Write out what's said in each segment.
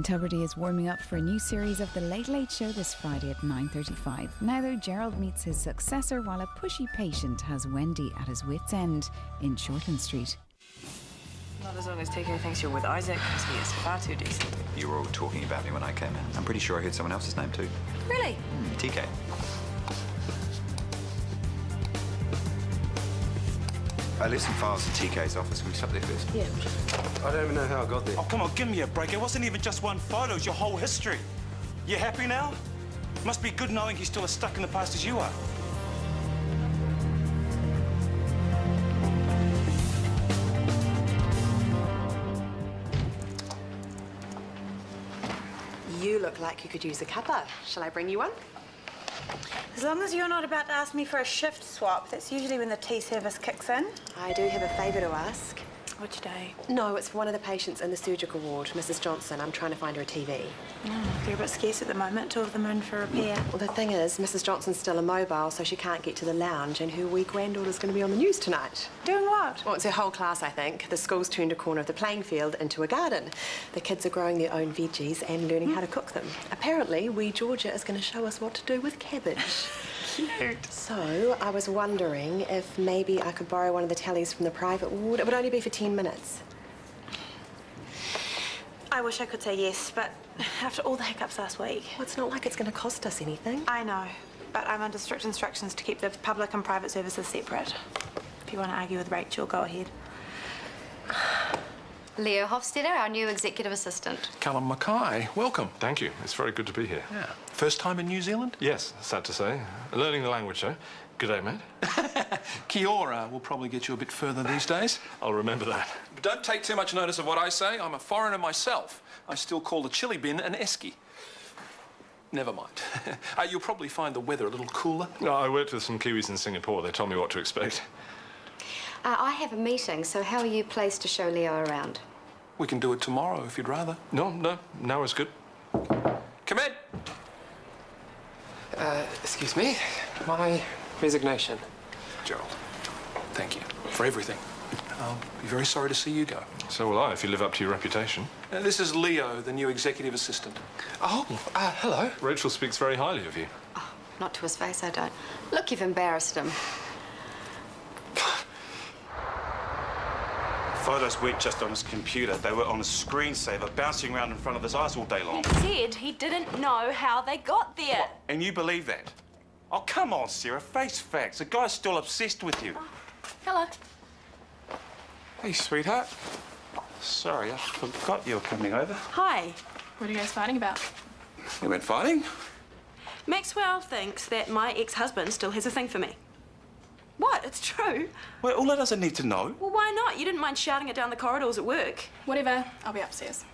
Tuberty is warming up for a new series of The Late Late Show this Friday at 9:35. Now, though, Gerald meets his successor while a pushy patient has Wendy at his wit's end in Shortland Street. Not as long as TK thinks you're with Isaac, because he is far too decent. You were all talking about me when I came in. I'm pretty sure I heard someone else's name too. Really? TK. I left some files at TK's office. Can we stop there first? Yeah. I don't even know how I got there. Oh, come on, give me a break. It wasn't even just one photo, it's your whole history. You happy now? Must be good knowing he's still as stuck in the past as you are. You look like you could use a cuppa. Shall I bring you one? As long as you're not about to ask me for a shift swap, that's usually when the tea service kicks in. I do have a favour to ask. Which day? No, it's for one of the patients in the surgical ward, Mrs. Johnson. I'm trying to find her a TV. They're a bit scarce at the moment. 2 of them are in for repair. Well, the thing is, Mrs. Johnson's still immobile, so she can't get to the lounge, and her wee granddaughter's going to be on the news tonight. Doing what? Well, it's her whole class, I think. The school's turned a corner of the playing field into a garden. The kids are growing their own veggies and learning how to cook them. Apparently, wee Georgia is going to show us what to do with cabbage. Cute. So, I was wondering if maybe I could borrow one of the tellies from the private ward. It would only be for 10 minutes. I wish I could say yes, but after all the hiccups last week... Well, it's not like it's going to cost us anything. I know, but I'm under strict instructions to keep the public and private services separate. If you want to argue with Rachel, go ahead. Leo Hofstetter, our new executive assistant. Callum Mackay, welcome. Thank you. It's very good to be here. Yeah. First time in New Zealand? Yes, sad to say. Learning the language, though. G'day, mate. Kia ora will probably get you a bit further these days. I'll remember that. But don't take too much notice of what I say. I'm a foreigner myself. I still call the chili bin an esky. Never mind. You'll probably find the weather a little cooler. No, I worked with some Kiwis in Singapore. They told me what to expect. I have a meeting, so how are you placed to show Leo around? We can do it tomorrow if you'd rather. No, now is good. Come in. Excuse me. My resignation. Gerald, thank you for everything. I'll be very sorry to see you go. So will I, if you live up to your reputation. This is Leo, the new executive assistant. Oh, hello. Rachel speaks very highly of you. Oh, not to his face, I don't. Look, you've embarrassed him. Photos weren't just on his computer, they were on his screensaver, bouncing around in front of his eyes all day long. He said he didn't know how they got there. What? And you believe that? Oh, come on, Sarah, face facts. The guy's still obsessed with you. Oh. Hello. Hey, sweetheart. Sorry, I forgot you were coming over. Hi. What are you guys fighting about? We weren't fighting. Maxwell thinks that my ex-husband still has a thing for me. What? It's true. Well, all that doesn't need to know. Well, why not? You didn't mind shouting it down the corridors at work. Whatever. I'll be upstairs.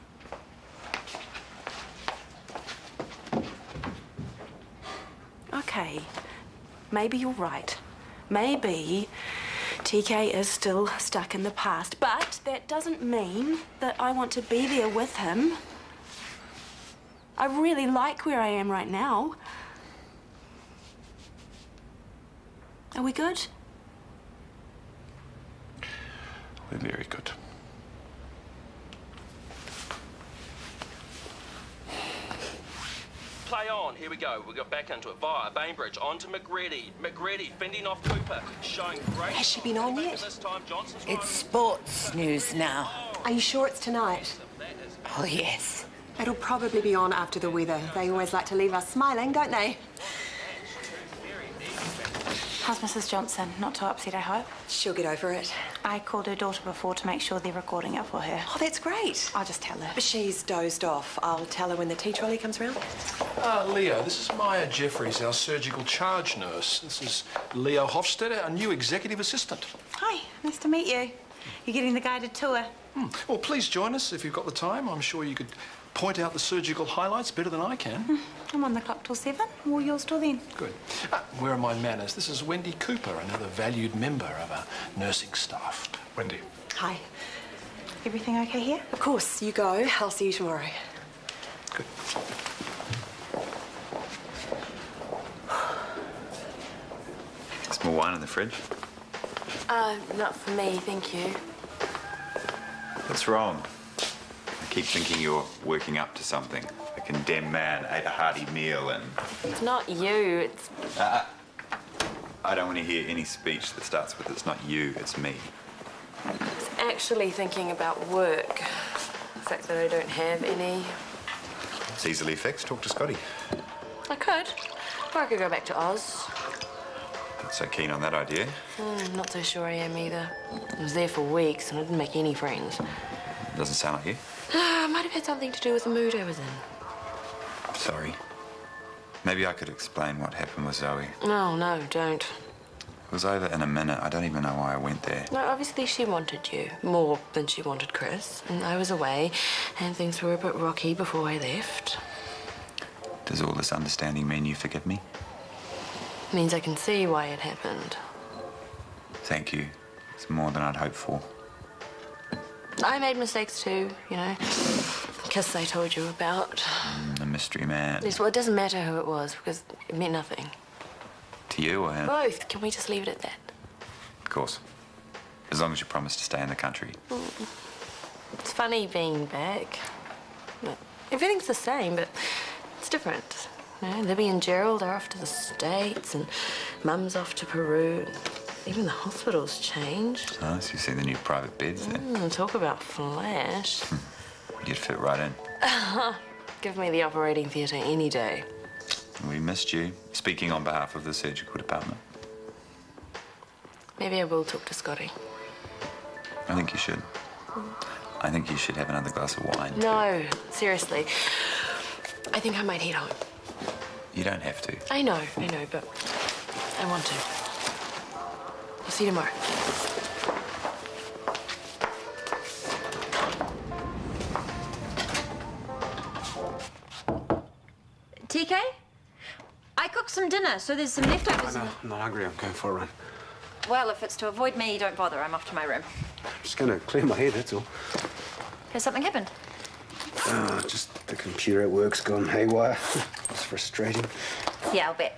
Okay. Maybe you're right. Maybe TK is still stuck in the past, but that doesn't mean that I want to be there with him. I really like where I am right now. Are we good? We're very good. Play on, here we go. We got back into it via Bainbridge, on to McGready. McGready fending off Cooper, showing great... Has she been on yet? This time, Johnson's It's sports news now. Are you sure it's tonight? Oh, yes. It'll probably be on after the weather. They always like to leave us smiling, don't they? How's Mrs. Johnson? Not too upset, I hope? She'll get over it. I called her daughter before to make sure they're recording it for her. Oh, that's great. I'll just tell her. But she's dozed off. I'll tell her when the tea trolley comes round. Leo, this is Maya Jeffries, our surgical charge nurse. This is Leo Hofstetter, our new executive assistant. Hi, nice to meet you. You're getting the guided tour. Well, please join us if you've got the time. I'm sure you could point out the surgical highlights better than I can. I'm on the clock till 7. All yours till then. Good. Where are my manners? This is Wendy Cooper, another valued member of our nursing staff. Wendy. Hi. Everything okay here? Of course. You go. I'll see you tomorrow. Good. Some more wine in the fridge? Not for me, thank you. What's wrong? keep thinking you're working up to something. A condemned man ate a hearty meal and... It's not you, it's... I don't want to hear any speech that starts with "it's not you, it's me." It's actually thinking about work. The fact that I don't have any. It's easily fixed. Talk to Scotty. I could. Or I could go back to Oz. Not so keen on that idea. Not so sure I am either. I was there for weeks and I didn't make any friends. Doesn't sound like you. Might have had something to do with the mood I was in. Sorry. Maybe I could explain what happened with Zoe. No, don't. It was over in a minute. I don't even know why I went there. No, obviously she wanted you. More than she wanted Chris. And I was away, and things were a bit rocky before I left. Does all this understanding mean you forgive me? Means I can see why it happened. Thank you. It's more than I'd hoped for. I made mistakes too, you know. The kiss I told you about. The mystery man. Yes, well, it doesn't matter who it was, because it meant nothing. To you or him? Both. Can we just leave it at that? Of course. As long as you promise to stay in the country. It's funny being back. But everything's the same, but it's different. You know, Libby and Gerald are off to the States, and Mum's off to Peru. Even the hospital's changed. Oh, so you see the new private beds then? Talk about flash. You'd fit right in. Give me the operating theatre any day. We missed you. Speaking on behalf of the surgical department. Maybe I will talk to Scotty. I think you should. I think you should have another glass of wine. No, seriously. I think I might head home. You don't have to. I know, but I want to. I'll see you tomorrow. TK? I cooked some dinner, so there's some leftovers. I'm not hungry. I'm going for a run. Well, if it's to avoid me, don't bother. I'm off to my room. I'm just going to clear my head, that's all. Has something happened? Just the computer at work's gone haywire. It's frustrating. Yeah, I'll bet.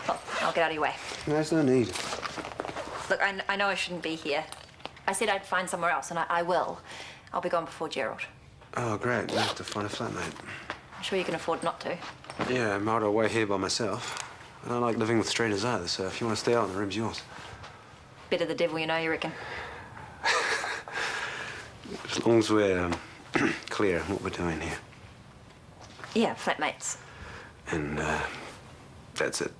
Well, I'll get out of your way. No, there's no need. Look, I know I shouldn't be here. I said I'd find somewhere else, and I will. I'll be gone before Gerald. Oh, great. We'll have to find a flatmate. I'm sure you can afford not to. Yeah, I'm out away here by myself. I don't like living with strangers either, so if you want to stay out, the room's yours. Bit of the devil, you know, you reckon? As long as we're clear on what we're doing here. Yeah, flatmates. And that's it.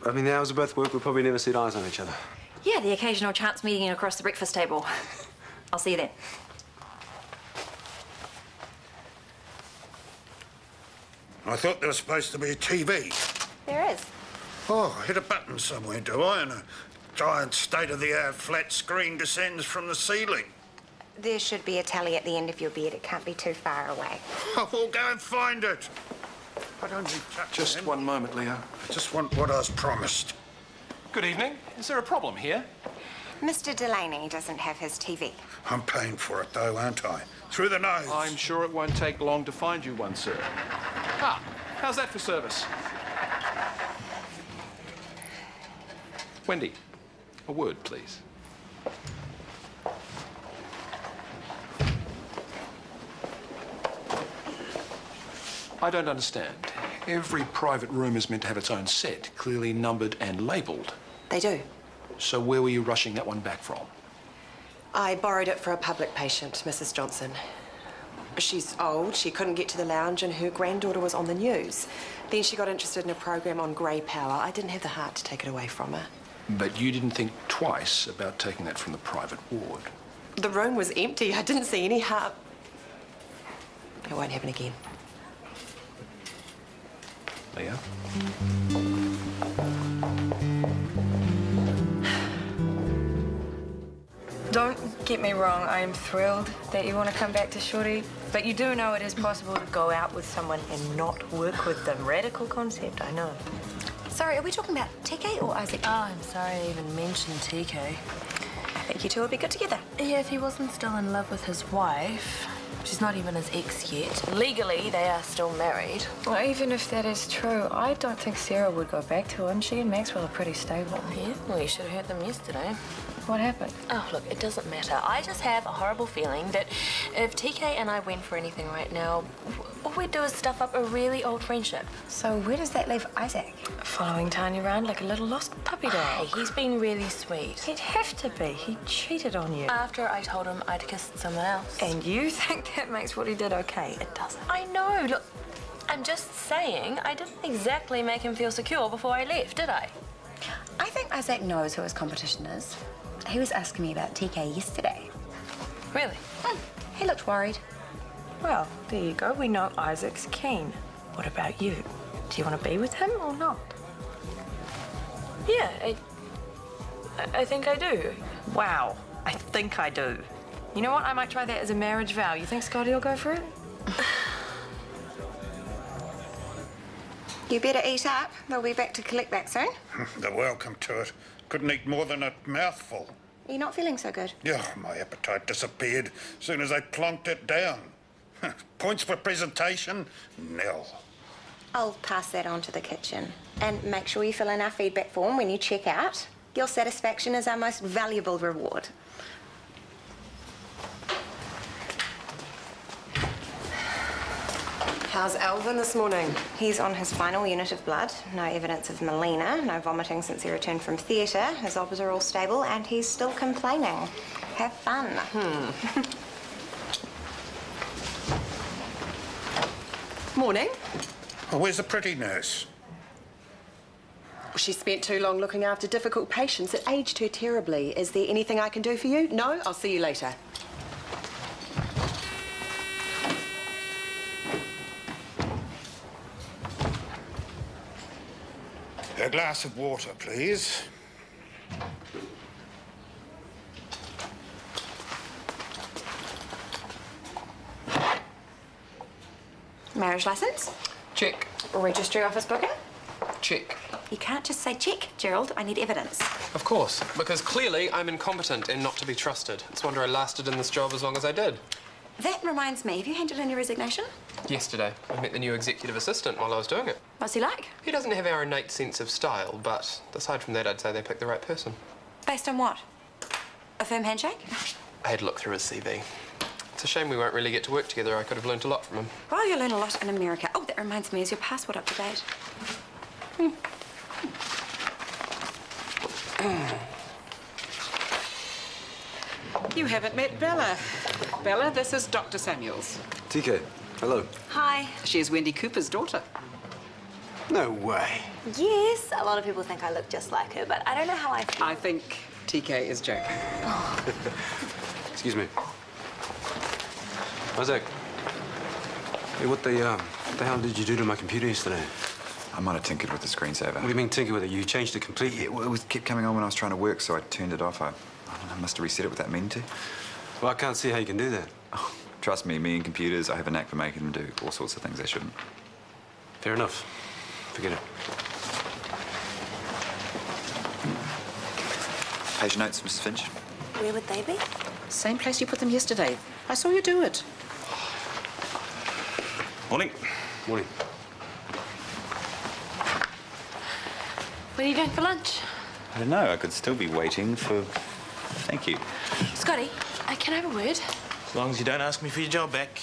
I mean, the hours of both work, we'll probably never set eyes on each other. Yeah, the occasional chance meeting across the breakfast table. I'll see you then. I thought there was supposed to be a TV. There is. Oh, I hit a button somewhere, do I? And a giant state-of-the-art flat screen descends from the ceiling. There should be a telly at the end of your bed. It can't be too far away. Oh, we'll go and find it. I don't need touch. Just one moment, Leo. I just want what I was promised. Good evening. Is there a problem here? Mr. Delaney doesn't have his TV. I'm paying for it, though, aren't I? Through the nose. I'm sure it won't take long to find you one, sir. Ah, how's that for service? Wendy, a word, please. I don't understand. Every private room is meant to have its own set, clearly numbered and labelled. They do. So where were you rushing that one back from? I borrowed it for a public patient, Mrs. Johnson. She's old, she couldn't get to the lounge, and her granddaughter was on the news. Then she got interested in a program on grey power. I didn't have the heart to take it away from her. But you didn't think twice about taking that from the private ward. The room was empty. I didn't see any heart. It won't happen again. Leo? Don't get me wrong, I am thrilled that you want to come back to Shorty, but you do know it is possible to go out with someone and not work with them. Radical concept, I know. Sorry, are we talking about TK or Isaac? Oh, I'm sorry I even mentioned TK. I think you two would be good together. Yeah, if he wasn't still in love with his wife. She's not even his ex yet. Legally, they are still married. Well, even if that is true, I don't think Sarah would go back to him. She and Maxwell are pretty stable. Yeah? Well, you should have heard them yesterday. What happened? Oh, look, it doesn't matter. I just have a horrible feeling that if TK and I went for anything right now, all we'd do is stuff up a really old friendship. So where does that leave Isaac? Following Tanya around like a little lost puppy dog. He's been really sweet. He'd have to be. He cheated on you. After I told him I'd kissed someone else. And you think that makes what he did okay? It doesn't. I know. Look, I'm just saying I didn't exactly make him feel secure before I left, did I? I think Isaac knows who his competition is. He was asking me about TK yesterday. Really? He looked worried. Well, there you go. We know Isaac's keen. What about you? Do you want to be with him or not? Yeah, I think I do. Wow, I think I do. You know what? I might try that as a marriage vow. You think Scotty will go for it? You better eat up. They'll be back to collect that soon. They're welcome to it. Couldn't eat more than a mouthful. You're not feeling so good. Yeah, my appetite disappeared as soon as I plonked it down. Points for presentation, nil. I'll pass that on to the kitchen. And make sure you fill in our feedback form when you check out. Your satisfaction is our most valuable reward. How's Alvin this morning? He's on his final unit of blood. No evidence of melena, no vomiting since he returned from theatre. His obs are all stable and he's still complaining. Have fun. Morning. Oh, where's the pretty nurse? She spent too long looking after difficult patients. It aged her terribly. Is there anything I can do for you? No? I'll see you later. A glass of water, please. Marriage licence? Check. Registry office booking? Check. You can't just say check, Gerald. I need evidence. Of course, because clearly I'm incompetent and not to be trusted. It's a wonder I lasted in this job as long as I did. That reminds me, have you handed in your resignation? Yesterday, I met the new executive assistant while I was doing it. What's he like? He doesn't have our innate sense of style, but aside from that, I'd say they picked the right person. Based on what? A firm handshake? I had to look through his CV. It's a shame we won't really get to work together. I could have learnt a lot from him. Well, you'll learn a lot in America. Oh, that reminds me, is your passport up to date? You haven't met Bella. Bella, this is Dr. Samuels. TK, hello. Hi. She's Wendy Cooper's daughter. No way. Yes, a lot of people think I look just like her, but I don't know how I feel. I think TK is joking. Excuse me. Isaac. Hey, what the hell did you do to my computer yesterday? I might have tinkered with the screensaver. What do you mean tinker with it? You changed it completely. Yeah, well, it kept coming on when I was trying to work, so I turned it off. I don't know, I must have reset it without meaning to. Well, I can't see how you can do that. Oh, trust me and computers, I have a knack for making them do all sorts of things they shouldn't. Fair enough. Forget it. Patient notes, Mrs. Finch. Where would they be? Same place you put them yesterday. I saw you do it. Morning. Morning. What are you doing for lunch? I don't know, I could still be waiting for... Thank you. Scotty, can I have a word? As long as you don't ask me for your job back.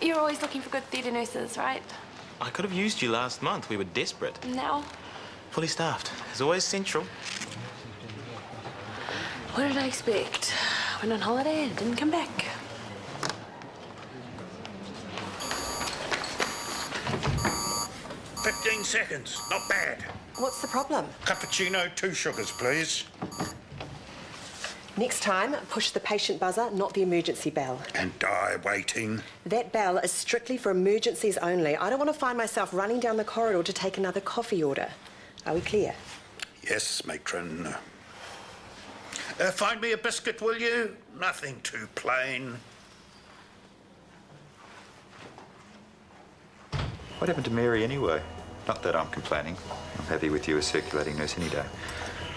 You're always looking for good theatre nurses, right? I could have used you last month. We were desperate. Now? Fully staffed. As always, central. What did I expect? Went on holiday and didn't come back. "15 seconds. Not bad. What's the problem? Cappuccino, 2 sugars, please. Next time, push the patient buzzer, not the emergency bell. And die waiting. That bell is strictly for emergencies only. I don't want to find myself running down the corridor to take another coffee order. Are we clear? Yes, matron. Find me a biscuit, will you? Nothing too plain. What happened to Mary anyway? Not that I'm complaining. I'm happy with you as circulating nurse any day.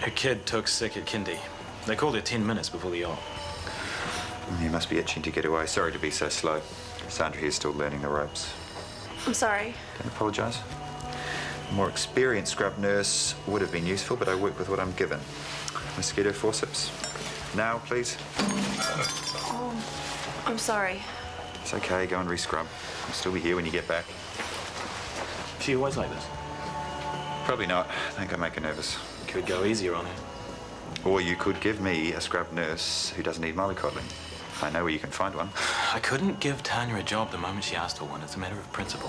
Her kid took sick at kindy. They called her 10 minutes before the op. You must be itching to get away. Sorry to be so slow. Sandra here's still learning the ropes. I'm sorry. Don't apologise. A more experienced scrub nurse would have been useful, but I work with what I'm given. Mosquito forceps. Now, please. Oh, I'm sorry. It's okay, go and re-scrub. I'll still be here when you get back. Is she always like this? Probably not. I think I make her nervous. Could go easier on her. Or you could give me a scrub nurse who doesn't need mollycoddling. I know where you can find one. I couldn't give Tanya a job the moment she asked for one. It's a matter of principle.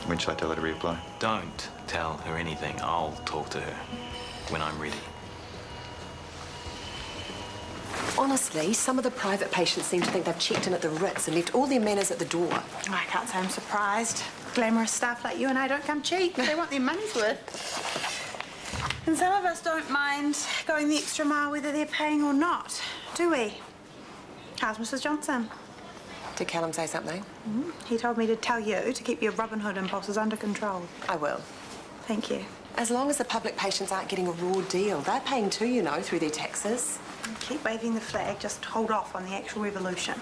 When shall I tell her to reapply? Don't tell her anything. I'll talk to her when I'm ready. Honestly, some of the private patients seem to think they've checked in at the Ritz and left all their manners at the door. I can't say I'm surprised. Glamorous staff like you and I don't come cheap. They want their money's worth. And some of us don't mind going the extra mile whether they're paying or not, do we? How's Mrs. Johnson? Did Callum say something? He told me to tell you to keep your Robin Hood impulses under control. I will. Thank you. As long as the public patients aren't getting a raw deal. They're paying too, you know, through their taxes. Keep waving the flag, just hold off on the actual revolution.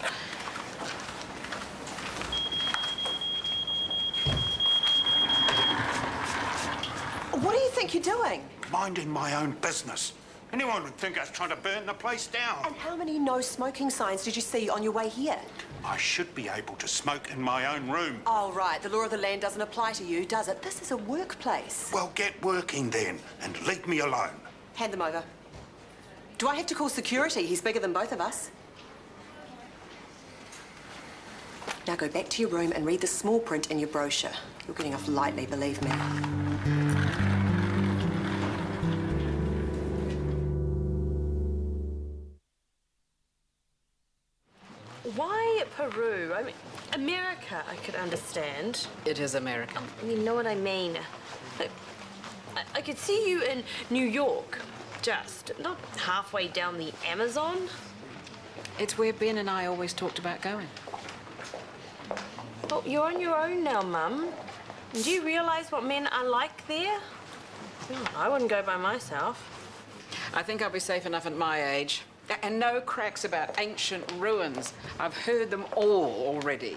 What do you think you're doing? Minding my own business. Anyone would think I was trying to burn the place down. And how many no smoking signs did you see on your way here? I should be able to smoke in my own room. Oh, right. The law of the land doesn't apply to you, does it? This is a workplace. Well, get working then, and leave me alone. Hand them over. Do I have to call security? He's bigger than both of us. Now go back to your room and read the small print in your brochure. You're getting off lightly, believe me. Why Peru? I mean, America, I could understand. It is American. You know what I mean? I could see you in New York, just not halfway down the Amazon. It's where Ben and I always talked about going. Well, you're on your own now, Mum. Do you realise what men are like there? Oh, I wouldn't go by myself. I think I'll be safe enough at my age. And no cracks about ancient ruins. I've heard them all already.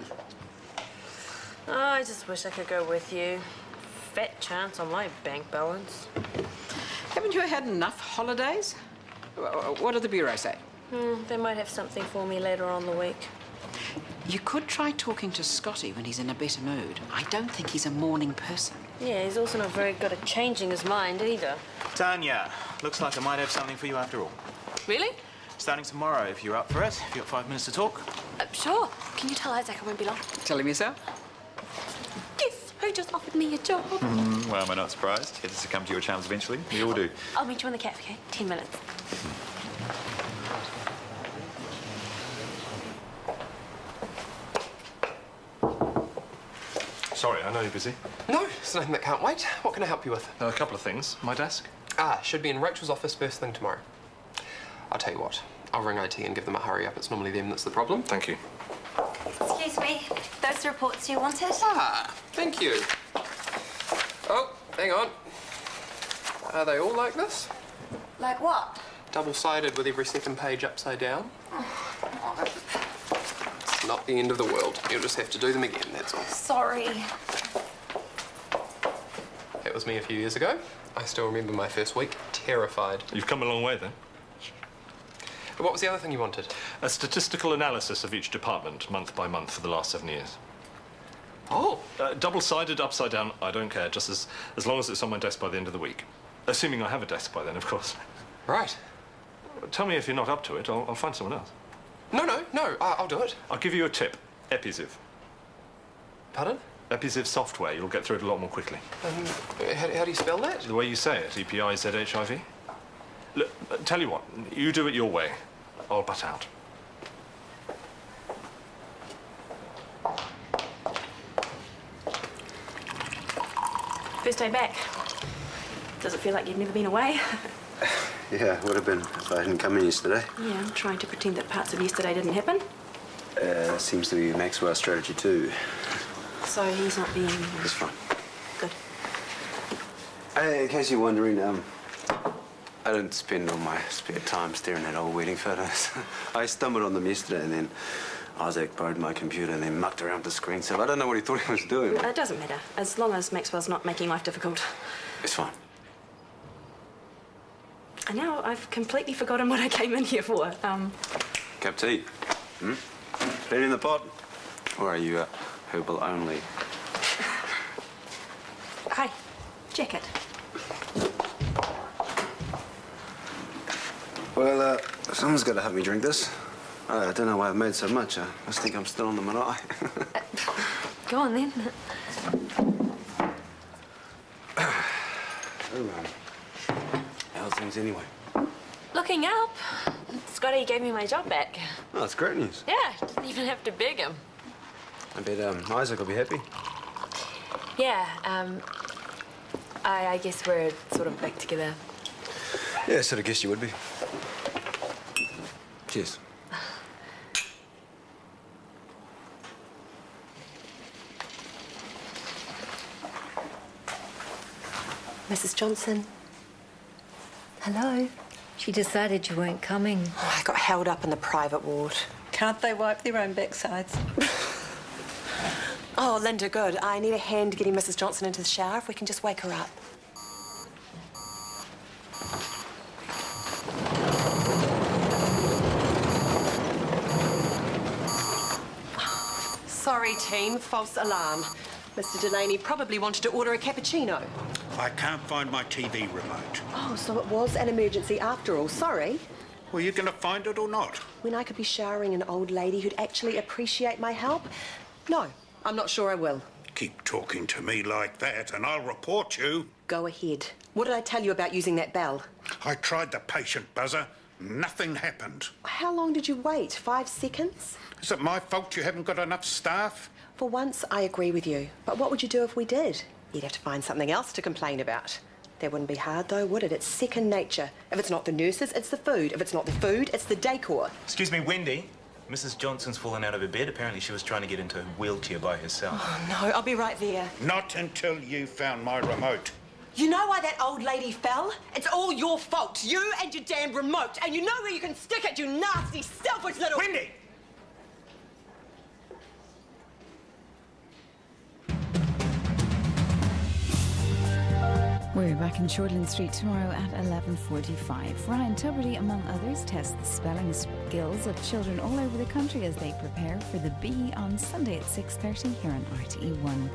Oh, I just wish I could go with you. Fat chance on my bank balance. Haven't you had enough holidays? What did the Bureau say? They might have something for me later on the week. You could try talking to Scotty when he's in a better mood. I don't think he's a morning person. Yeah, he's also not very good at changing his mind either. Tanya, looks like I might have something for you after all. Really? Starting tomorrow, if you're up for it. If you've got 5 minutes to talk. Sure. Can you tell Isaac I won't be long? Tell him yourself. Guess who just offered me a job? Well, am I not surprised? You have to succumb to your charms eventually. We all do. I'll meet you in the cafe, okay? 10 minutes. Sorry, I know you're busy. No, it's nothing that can't wait. What can I help you with? A couple of things. My desk? Should be in Rachel's office first thing tomorrow. I'll tell you what. I'll ring IT and give them a hurry up. It's normally them that's the problem. Thank you. Excuse me. Those reports you wanted? Thank you. Oh, hang on. Are they all like this? Like what? Double-sided with every second page upside down. It's not the end of the world. You'll just have to do them again, that's all. Sorry. That was me a few years ago. I still remember my first week. Terrified. You've come a long way, then. What was the other thing you wanted? A statistical analysis of each department, month by month, for the last 7 years. Oh. Double-sided, upside down, I don't care, just as long as it's on my desk by the end of the week. Assuming I have a desk by then, of course. Right. Tell me if you're not up to it. I'll find someone else. No, I'll do it. I'll give you a tip. Epiziv. Pardon? Epiziv software. You'll get through it a lot more quickly. How do you spell that? The way you say it. E-P-I-Z-H-I-V. Look, tell you what. You do it your way. I'll butt out. First day back. Does it feel like you've never been away? Yeah, it would have been if I hadn't come in yesterday. Yeah, I'm trying to pretend that parts of yesterday didn't happen. Seems to be Maxwell's strategy too. So he's not being... It's fine. Good. In case you're wondering, I don't spend all my spare time staring at old wedding photos. I stumbled on them yesterday and then Isaac borrowed my computer and then mucked around the screen, so I don't know what he thought he was doing. It doesn't matter, as long as Maxwell's not making life difficult. It's fine. And now I've completely forgotten what I came in here for. Cup of tea? Hmm? Plenty in the pot? Or are you herbal only? Hi, jacket. Well, someone's got to help me drink this. I don't know why I've made so much. I must think I'm still on the marae. Go on, then. How's things anyway? Looking up. Scotty gave me my job back. Oh, that's great news. Yeah, didn't even have to beg him. I bet Isaac will be happy. Yeah, I guess we're sort of back together. Yeah, I sort of guessed you would be. Cheers. Mrs. Johnson. Hello. She decided you weren't coming. Oh, I got held up in the private ward. Can't they wipe their own backsides? Oh, Linda, good. I need a hand getting Mrs. Johnson into the shower if we can just wake her up. Sorry, team. False alarm. Mr. Delaney probably wanted to order a cappuccino. I can't find my TV remote. Oh, so it was an emergency after all. Sorry. Were you going to find it or not? When I could be showering an old lady who'd actually appreciate my help? No, I'm not sure I will. Keep talking to me like that and I'll report you. Go ahead. What did I tell you about using that bell? I tried the patient buzzer. Nothing happened. How long did you wait? 5 seconds? Is it my fault you haven't got enough staff? For once, I agree with you. But what would you do if we did? You'd have to find something else to complain about. That wouldn't be hard, though, would it? It's second nature. If it's not the nurses, it's the food. If it's not the food, it's the decor. Excuse me, Wendy. Mrs. Johnson's fallen out of her bed. Apparently she was trying to get into her wheelchair by herself. Oh, no, I'll be right there. Not until you found my remote. You know why that old lady fell? It's all your fault. You and your damn remote. And you know where you can stick it, you nasty, selfish little... Wendy! We're back in Shortland Street tomorrow at 11:45. Ryan Tuberty, among others, tests the spelling skills of children all over the country as they prepare for the B on Sunday at 6:30 here on RTE1.